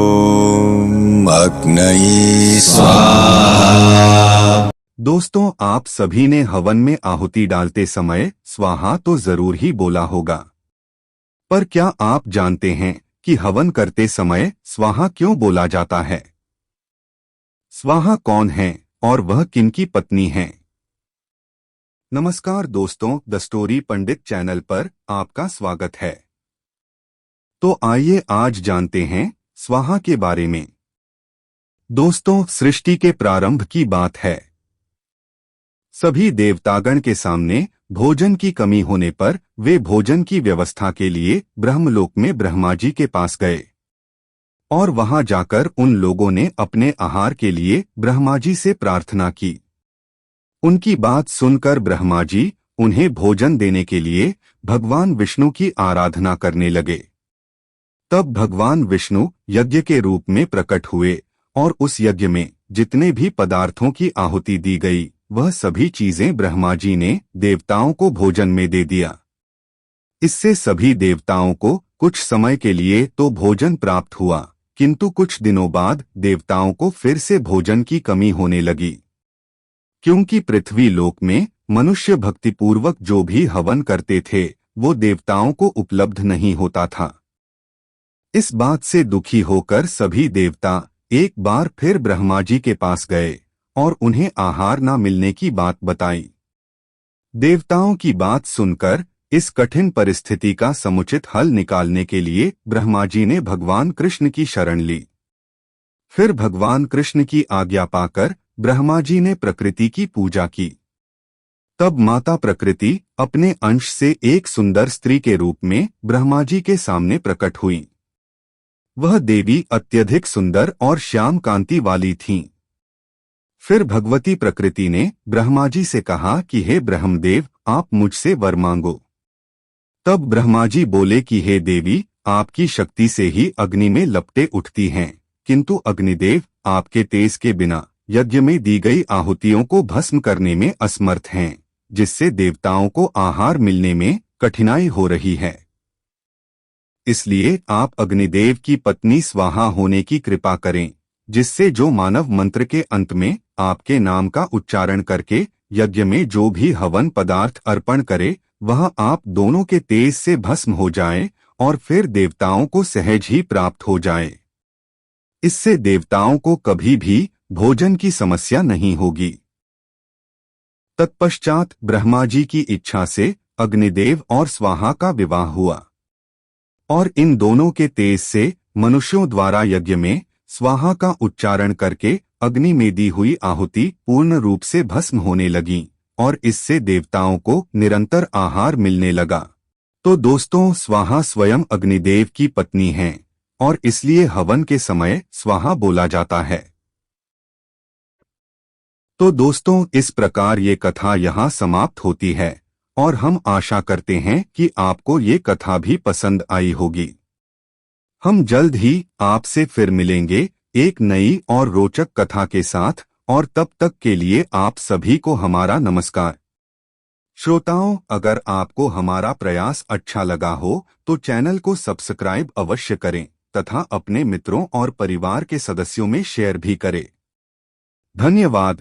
ओम अग्नये स्वाहा। दोस्तों, आप सभी ने हवन में आहुति डालते समय स्वाहा तो जरूर ही बोला होगा, पर क्या आप जानते हैं कि हवन करते समय स्वाहा क्यों बोला जाता है? स्वाहा कौन है और वह किनकी पत्नी है? नमस्कार दोस्तों, द स्टोरी पंडित चैनल पर आपका स्वागत है। तो आइए आज जानते हैं स्वाहा के बारे में। दोस्तों, सृष्टि के प्रारंभ की बात है। सभी देवतागण के सामने भोजन की कमी होने पर वे भोजन की व्यवस्था के लिए ब्रह्मलोक में ब्रह्मा जी के पास गए और वहां जाकर उन लोगों ने अपने आहार के लिए ब्रह्मा जी से प्रार्थना की। उनकी बात सुनकर ब्रह्मा जी उन्हें भोजन देने के लिए भगवान विष्णु की आराधना करने लगे। तब भगवान विष्णु यज्ञ के रूप में प्रकट हुए और उस यज्ञ में जितने भी पदार्थों की आहुति दी गई, वह सभी चीजें ब्रह्मा जी ने देवताओं को भोजन में दे दिया। इससे सभी देवताओं को कुछ समय के लिए तो भोजन प्राप्त हुआ, किंतु कुछ दिनों बाद देवताओं को फिर से भोजन की कमी होने लगी, क्योंकि पृथ्वी लोक में मनुष्य भक्तिपूर्वक जो भी हवन करते थे वो देवताओं को उपलब्ध नहीं होता था। इस बात से दुखी होकर सभी देवता एक बार फिर ब्रह्मा जी के पास गए और उन्हें आहार न मिलने की बात बताई। देवताओं की बात सुनकर इस कठिन परिस्थिति का समुचित हल निकालने के लिए ब्रह्मा जी ने भगवान कृष्ण की शरण ली। फिर भगवान कृष्ण की आज्ञा पाकर ब्रह्मा जी ने प्रकृति की पूजा की। तब माता प्रकृति अपने अंश से एक सुंदर स्त्री के रूप में ब्रह्मा जी के सामने प्रकट हुई। वह देवी अत्यधिक सुंदर और श्याम कांति वाली थीं। फिर भगवती प्रकृति ने ब्रह्मा जी से कहा कि हे ब्रह्मदेव, आप मुझसे वर मांगो। तब ब्रह्मा जी बोले कि हे देवी, आपकी शक्ति से ही अग्नि में लपटें उठती हैं, किंतु अग्निदेव आपके तेज के बिना यज्ञ में दी गई आहुतियों को भस्म करने में असमर्थ हैं, जिससे देवताओं को आहार मिलने में कठिनाई हो रही है। इसलिए आप अग्निदेव की पत्नी स्वाहा होने की कृपा करें, जिससे जो मानव मंत्र के अंत में आपके नाम का उच्चारण करके यज्ञ में जो भी हवन पदार्थ अर्पण करे, वह आप दोनों के तेज से भस्म हो जाए और फिर देवताओं को सहज ही प्राप्त हो जाए। इससे देवताओं को कभी भी भोजन की समस्या नहीं होगी। तत्पश्चात ब्रह्मा जी की इच्छा से अग्निदेव और स्वाहा का विवाह हुआ और इन दोनों के तेज से मनुष्यों द्वारा यज्ञ में स्वाहा का उच्चारण करके अग्नि में दी हुई आहुति पूर्ण रूप से भस्म होने लगी और इससे देवताओं को निरंतर आहार मिलने लगा। तो दोस्तों, स्वाहा स्वयं अग्निदेव की पत्नी हैं और इसलिए हवन के समय स्वाहा बोला जाता है। तो दोस्तों, इस प्रकार ये कथा यहाँ समाप्त होती है और हम आशा करते हैं कि आपको ये कथा भी पसंद आई होगी। हम जल्द ही आपसे फिर मिलेंगे एक नई और रोचक कथा के साथ, और तब तक के लिए आप सभी को हमारा नमस्कार। श्रोताओं, अगर आपको हमारा प्रयास अच्छा लगा हो तो चैनल को सब्सक्राइब अवश्य करें तथा अपने मित्रों और परिवार के सदस्यों में शेयर भी करें। धन्यवाद।